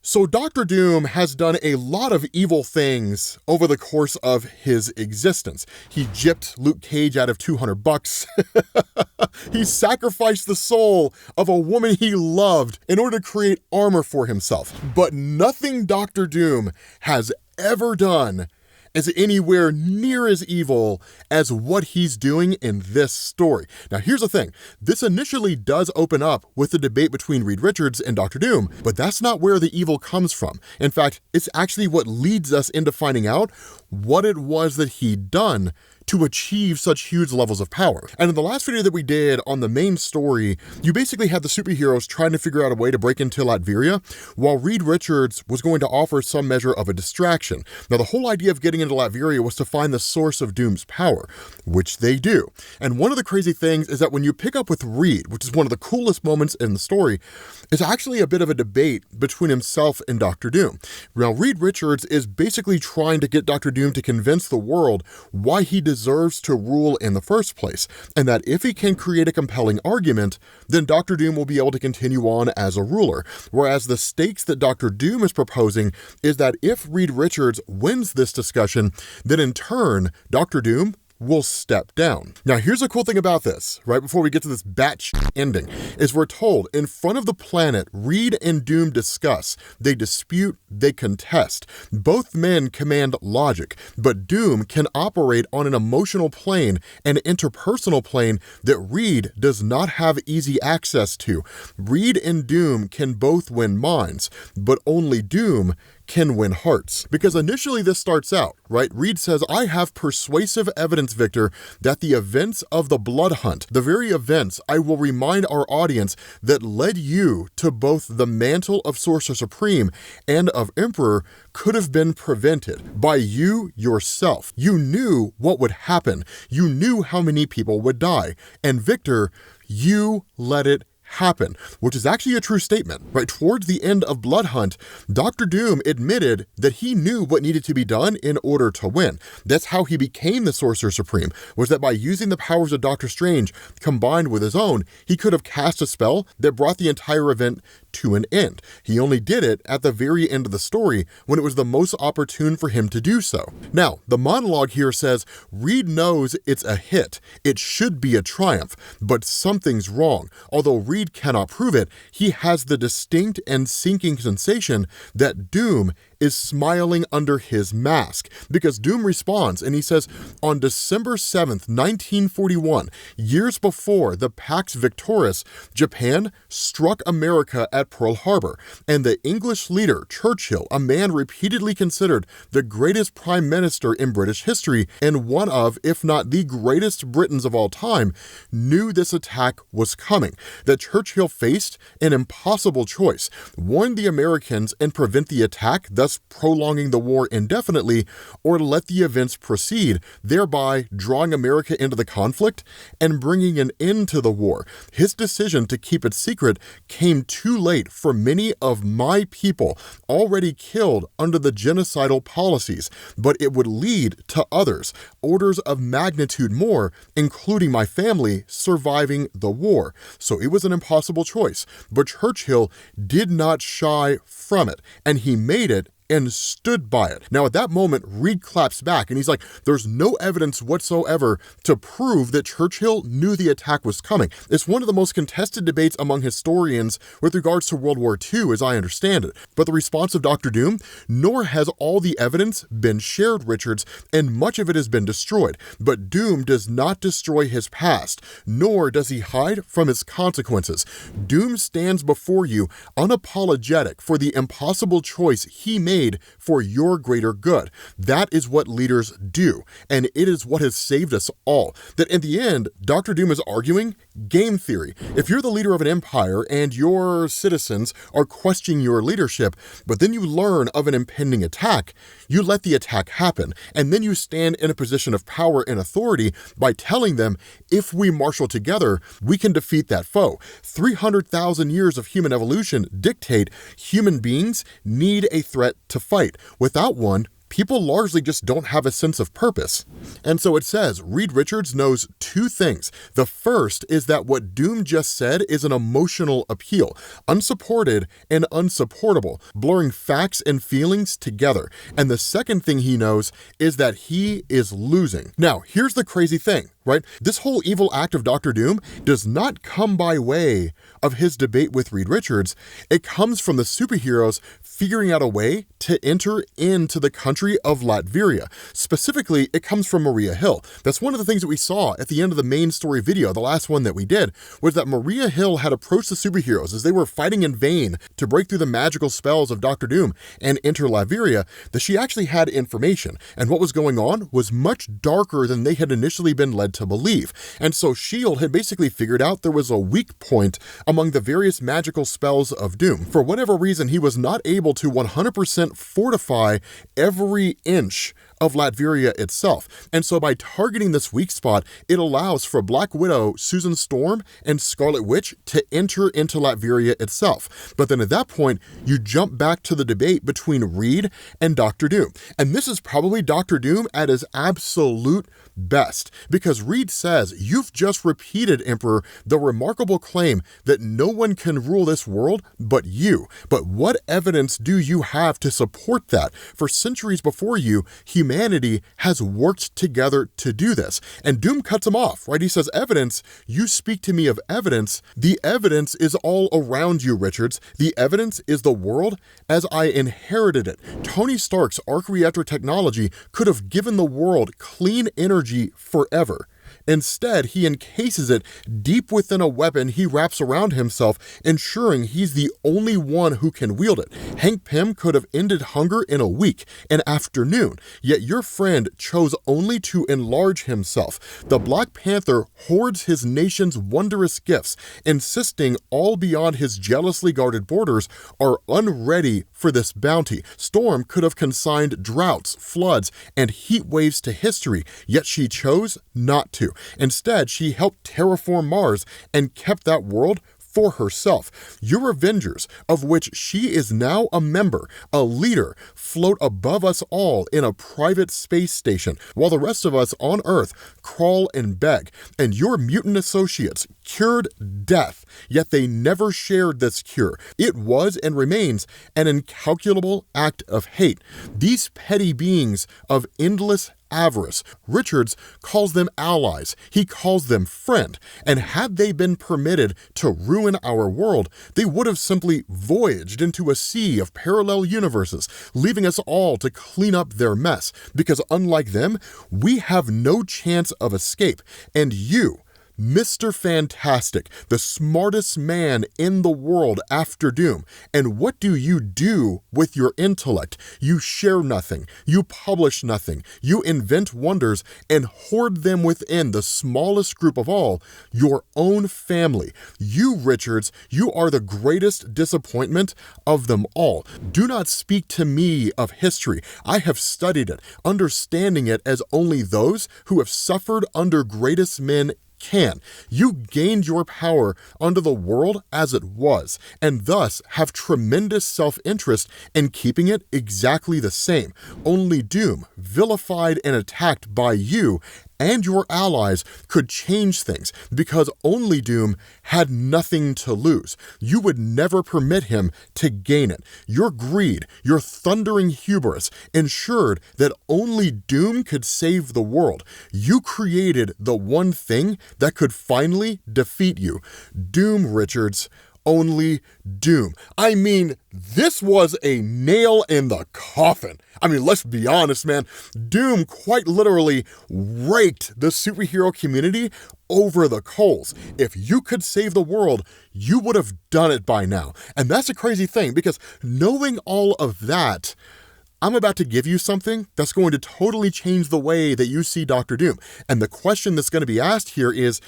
So Dr. Doom has done a lot of evil things over the course of his existence. He gypped Luke Cage out of $200. He sacrificed the soul of a woman he loved in order to create armor for himself. But nothing Dr. Doom has ever done is anywhere near as evil as what he's doing in this story. Now, here's the thing. This initially does open up with the debate between Reed Richards and Dr. Doom, but that's not where the evil comes from. In fact, it's actually what leads us into finding out what it was that he'd done to achieve such huge levels of power. And in the last video that we did on the main story, you basically had the superheroes trying to figure out a way to break into Latveria, while Reed Richards was going to offer some measure of a distraction. Now, the whole idea of getting into Latveria was to find the source of Doom's power, which they do. And one of the crazy things is that when you pick up with Reed, which is one of the coolest moments in the story, it's actually a bit of a debate between himself and Dr. Doom. Now, Reed Richards is basically trying to get Dr. Doom to convince the world why he deserves to rule in the first place, and that if he can create a compelling argument, then Dr. Doom will be able to continue on as a ruler. Whereas the stakes that Dr. Doom is proposing is that if Reed Richards wins this discussion, then in turn, Dr. Doom will step down. Now, here's the cool thing about this, right before we get to this batshit ending, is we're told in front of the planet, Reed and Doom discuss, they dispute, they contest. Both men command logic, but Doom can operate on an emotional plane and interpersonal plane that Reed does not have easy access to. Reed and Doom can both win minds, but only Doom can win hearts. Because initially this starts out, right? Reed says, I have persuasive evidence, Victor, that the events of the Blood Hunt, the very events I will remind our audience that led you to both the mantle of Sorcerer Supreme and of Emperor, could have been prevented by you yourself. You knew what would happen. You knew how many people would die. And Victor, you let it happen, which is actually a true statement, right? Towards the end of Blood Hunt, Dr. Doom admitted that he knew what needed to be done in order to win. That's how he became the Sorcerer Supreme, was that by using the powers of Doctor Strange combined with his own, he could have cast a spell that brought the entire event to an end. He only did it at the very end of the story when it was the most opportune for him to do so. Now, the monologue here says, Reed knows it's a hit. It should be a triumph, but something's wrong. Although Reed cannot prove it, he has the distinct and sinking sensation that Doom is smiling under his mask, because Doom responds and he says, on December 7th, 1941, years before the Pax Victoris, Japan struck America at Pearl Harbor, and the English leader, Churchill, a man repeatedly considered the greatest prime minister in British history and one of, if not the greatest Britons of all time, knew this attack was coming, that Churchill faced an impossible choice: warn the Americans and prevent the attack, thus prolonging the war indefinitely, or let the events proceed, thereby drawing America into the conflict and bringing an end to the war. His decision to keep it secret came too late for many of my people already killed under the genocidal policies, but it would lead to others, orders of magnitude more, including my family, surviving the war. So it was an impossible choice, but Churchill did not shy from it, and he made it and stood by it. Now, at that moment, Reed claps back and he's like, there's no evidence whatsoever to prove that Churchill knew the attack was coming. It's one of the most contested debates among historians with regards to World War II, as I understand it. But the response of Dr. Doom, nor has all the evidence been shared, Richards, and much of it has been destroyed. But Doom does not destroy his past, nor does he hide from its consequences. Doom stands before you unapologetic for the impossible choice he made for your greater good. That is what leaders do, and it is what has saved us all. That in the end, Dr. Doom is arguing game theory. If you're the leader of an empire and your citizens are questioning your leadership, but then you learn of an impending attack, you let the attack happen, and then you stand in a position of power and authority by telling them, if we marshal together, we can defeat that foe. 300,000 years of human evolution dictate human beings need a threat to fight. Without one, people largely just don't have a sense of purpose. And so it says, Reed Richards knows two things. The first is that what Doom just said is an emotional appeal, unsupported and unsupportable, blurring facts and feelings together. And the second thing he knows is that he is losing. Now, here's the crazy thing, right? This whole evil act of Dr. Doom does not come by way of his debate with Reed Richards. It comes from the superheroes figuring out a way to enter into the country of Latveria. Specifically, it comes from Maria Hill. That's one of the things that we saw at the end of the main story video, the last one that we did, was that Maria Hill had approached the superheroes as they were fighting in vain to break through the magical spells of Dr. Doom and enter Latveria, that she actually had information. And what was going on was much darker than they had initially been led to believe. And so S.H.I.E.L.D. had basically figured out there was a weak point among the various magical spells of Doom. For whatever reason, he was not able to 100% fortify every inch of Latveria itself. And so by targeting this weak spot, it allows for Black Widow, Susan Storm, and Scarlet Witch to enter into Latveria itself. But then at that point, you jump back to the debate between Reed and Dr. Doom. And this is probably Dr. Doom at his absolute best, because Reed says, you've just repeated, Emperor, the remarkable claim that no one can rule this world but you. But what evidence do you have to support that? For centuries before you, humanity has worked together to do this. And Doom cuts him off, right? He says, evidence, you speak to me of evidence. The evidence is all around you, Richards. The evidence is the world as I inherited it. Tony Stark's arc reactor technology could have given the world clean energy forever. Instead, he encases it deep within a weapon he wraps around himself, ensuring he's the only one who can wield it. Hank Pym could have ended hunger in a week, an afternoon, yet your friend chose only to enlarge himself. The Black Panther hoards his nation's wondrous gifts, insisting all beyond his jealously guarded borders are unready for this bounty. Storm could have consigned droughts, floods, and heat waves to history, yet she chose not to. Instead, she helped terraform Mars and kept that world for herself. Your Avengers, of which she is now a member, a leader, float above us all in a private space station, while the rest of us on Earth crawl and beg. And your mutant associates cured death, yet they never shared this cure. It was and remains an incalculable act of hate. These petty beings of endless avarice, Richards calls them allies. He calls them friend. And had they been permitted to ruin our world, they would have simply voyaged into a sea of parallel universes, leaving us all to clean up their mess. Because unlike them, we have no chance of escape. And you, Mr. Fantastic, the smartest man in the world after Doom. And what do you do with your intellect? You share nothing. You publish nothing. You invent wonders and hoard them within the smallest group of all, your own family. You, Richards, you are the greatest disappointment of them all. Do not speak to me of history. I have studied it, understanding it as only those who have suffered under greatest men can. You gained your power under the world as it was, and thus have tremendous self-interest in keeping it exactly the same. Only Doom, vilified and attacked by you and your allies, could change things, because only Doom had nothing to lose. You would never permit him to gain it. Your greed, your thundering hubris, ensured that only Doom could save the world. You created the one thing that could finally defeat you. Doom, Richards. Only Doom. I mean, this was a nail in the coffin. I mean, let's be honest, man. Doom quite literally raked the superhero community over the coals. If you could save the world, you would have done it by now. And that's a crazy thing, because knowing all of that, I'm about to give you something that's going to totally change the way that you see Dr. Doom. And the question that's going to be asked here is,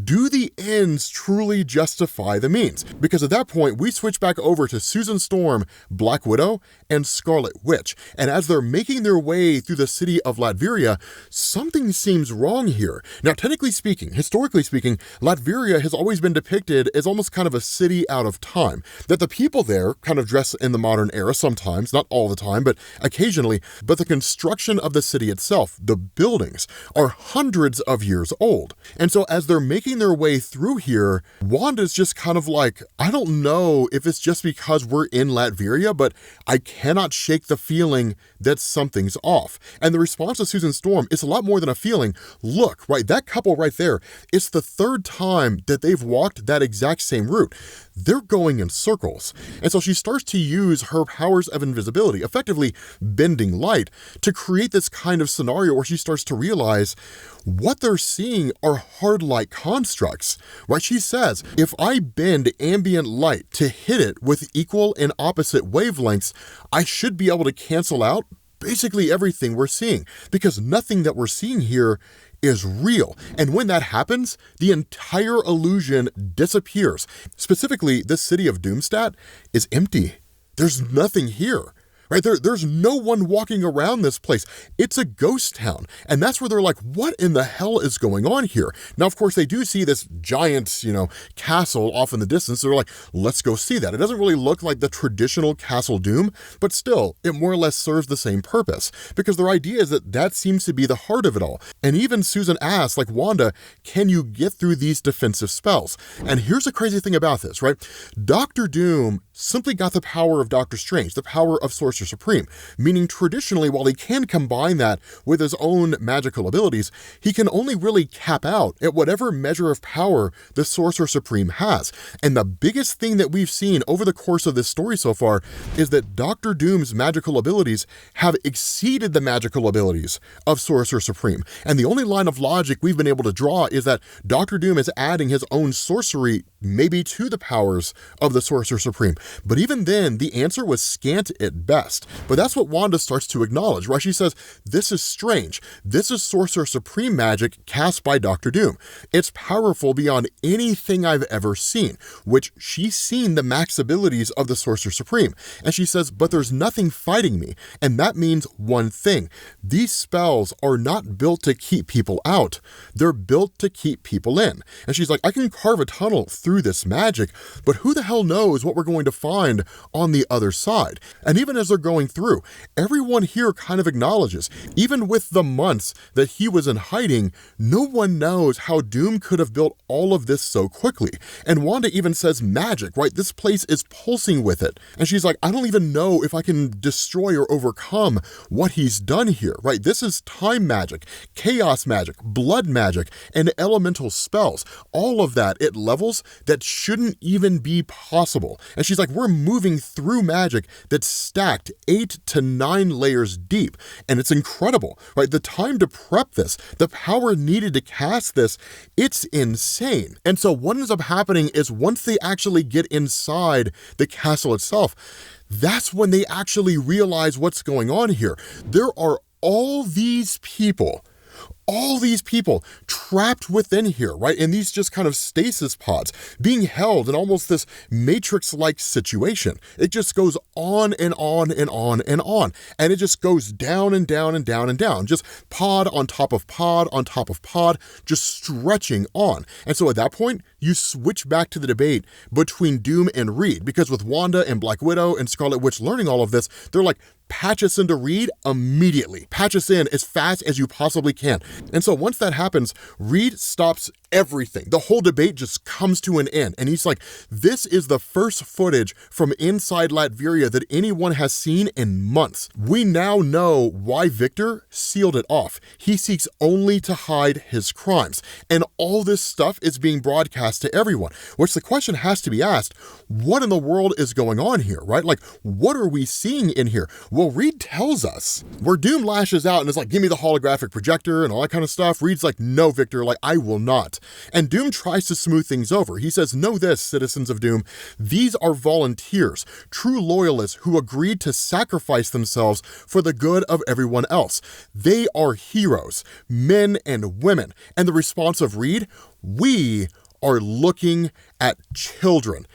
do the ends truly justify the means? Because at that point, we switch back over to Susan Storm, Black Widow, and Scarlet Witch. And as they're making their way through the city of Latveria, something seems wrong here. Now, technically speaking, historically speaking, Latveria has always been depicted as almost kind of a city out of time. That the people there kind of dress in the modern era sometimes, not all the time, but occasionally, but the construction of the city itself, the buildings, are hundreds of years old. And so as they're making their way through here, Wanda's just kind of like, I don't know if it's just because we're in Latveria, but I cannot shake the feeling that something's off. And the response to Susan Storm is a lot more than a feeling. Look, right, that couple right there, it's the third time that they've walked that exact same route. They're going in circles. And so she starts to use her powers of invisibility, effectively bending light, to create this kind of scenario where she starts to realize what they're seeing are hard light constructs, right? She says, if I bend ambient light to hit it with equal and opposite wavelengths, I should be able to cancel out basically everything we're seeing, because nothing that we're seeing here is real. And when that happens, the entire illusion disappears. Specifically, this city of Doomstadt is empty. There's nothing here. Right? There's no one walking around this place. It's a ghost town. And that's where they're like, what in the hell is going on here? Now, of course, they do see this giant, castle off in the distance. So they're like, let's go see that. It doesn't really look like the traditional Castle Doom, but still, it more or less serves the same purpose, because their idea is that seems to be the heart of it all. And even Susan asks, like, Wanda, can you get through these defensive spells? And here's the crazy thing about this, right? Dr. Doom simply got the power of Doctor Strange, the power of Sorcerer Supreme, meaning traditionally, while he can combine that with his own magical abilities, he can only really cap out at whatever measure of power the Sorcerer Supreme has. And the biggest thing that we've seen over the course of this story so far is that Dr. Doom's magical abilities have exceeded the magical abilities of Sorcerer Supreme. And the only line of logic we've been able to draw is that Dr. Doom is adding his own sorcery maybe to the powers of the Sorcerer Supreme. But even then, the answer was scant at best. But that's what Wanda starts to acknowledge, right? She says, this is strange. This is Sorcerer Supreme magic cast by Dr. Doom. It's powerful beyond anything I've ever seen, which she's seen the max abilities of the Sorcerer Supreme. And she says, but there's nothing fighting me. And that means one thing. These spells are not built to keep people out. They're built to keep people in. And she's like, I can carve a tunnel through this magic, but who the hell knows what we're going to find on the other side? And even as they're going through, everyone here kind of acknowledges, even with the months that he was in hiding, no one knows how Doom could have built all of this so quickly. And Wanda even says magic, right? This place is pulsing with it. And she's like, I don't even know if I can destroy or overcome what he's done here, right? This is time magic, chaos magic, blood magic, and elemental spells. All of that at levels that shouldn't even be possible. And she's like, we're moving through magic that's stacked 8 to 9 layers deep. And it's incredible, right? The time to prep this, the power needed to cast this, it's insane. And so what ends up happening is once they actually get inside the castle itself, that's when they actually realize what's going on here. There are all these people trapped within here, right? In these just kind of stasis pods, being held in almost this Matrix-like situation. It just goes on and on and on and on. And it just goes down and down and down and down. Just pod on top of pod on top of pod, just stretching on. And so at that point, you switch back to the debate between Doom and Reed, because with Wanda and Black Widow and Scarlet Witch learning all of this, they're like, patch us into Reed immediately. Patch us in as fast as you possibly can. And so once that happens, Reed stops everything. The whole debate just comes to an end. And he's like, this is the first footage from inside Latveria that anyone has seen in months. We now know why Victor sealed it off. He seeks only to hide his crimes. And all this stuff is being broadcast to everyone, which the question has to be asked, what in the world is going on here, right? Like, what are we seeing in here? Well, Reed tells us, where Doom lashes out and is like, give me the holographic projector and all that kind of stuff. Reed's like, no, Victor, like, I will not. And Doom tries to smooth things over. He says, know this, citizens of Doom, these are volunteers, true loyalists who agreed to sacrifice themselves for the good of everyone else. They are heroes, men and women. And the response of Reed, we are looking at children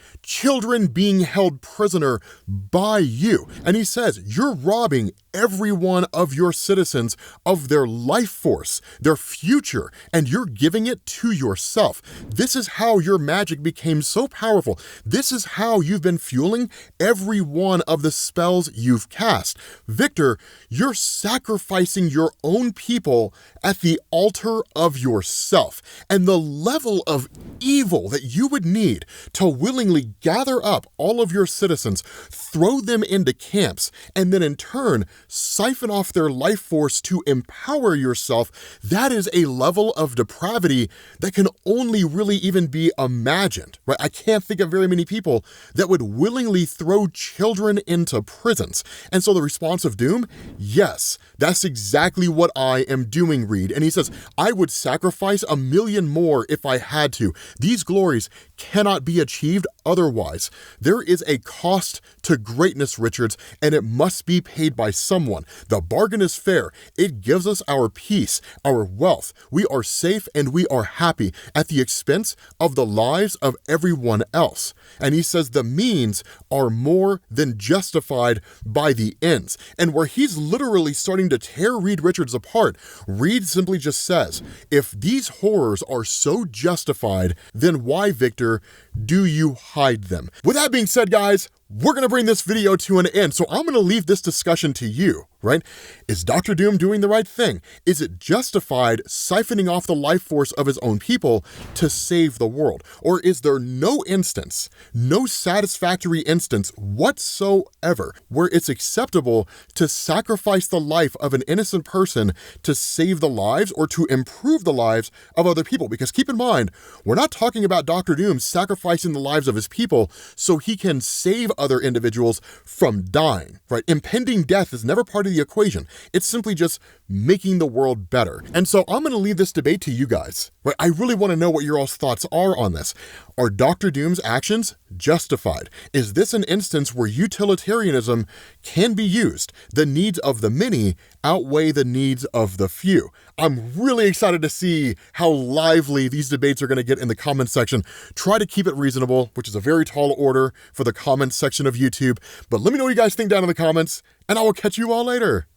being held prisoner by you. And he says, you're robbing every one of your citizens of their life force, their future, and you're giving it to yourself. This is how your magic became so powerful. This is how you've been fueling every one of the spells you've cast. Victor, you're sacrificing your own people at the altar of yourself. And the level of evil that you would need to willingly gather up all of your citizens, throw them into camps, and then in turn, siphon off their life force to empower yourself, that is a level of depravity that can only really even be imagined, right? I can't think of very many people that would willingly throw children into prisons. And so the response of Doom, yes, that's exactly what I am doing, Reed. And he says, I would sacrifice 1 million more if I had to. These glories cannot be achieved otherwise. There is a cost to greatness, Richards, and it must be paid by someone. The bargain is fair. It gives us our peace, our wealth. We are safe and we are happy at the expense of the lives of everyone else. And he says the means are more than justified by the ends. And where he's literally starting to tear Reed Richards apart, Reed simply just says, if these horrors are so justified, then why, Victor, do you hide them? With that being said, guys, we're going to bring this video to an end, so I'm going to leave this discussion to you, right? Is Dr. Doom doing the right thing? Is it justified siphoning off the life force of his own people to save the world? Or is there no instance, no satisfactory instance whatsoever where it's acceptable to sacrifice the life of an innocent person to save the lives or to improve the lives of other people? Because keep in mind, we're not talking about Dr. Doom sacrificing the lives of his people so he can save other individuals from dying, right? Impending death is never part of the equation. It's simply just making the world better. And so I'm going to leave this debate to you guys, right? I really want to know what your all's thoughts are on this. Are Dr. Doom's actions justified? Is this an instance where utilitarianism can be used? The needs of the many outweigh the needs of the few. I'm really excited to see how lively these debates are going to get in the comments section. Try to keep it reasonable, which is a very tall order for the comments section of YouTube. But let me know what you guys think down in the comments, and I will catch you all later.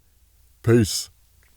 Peace.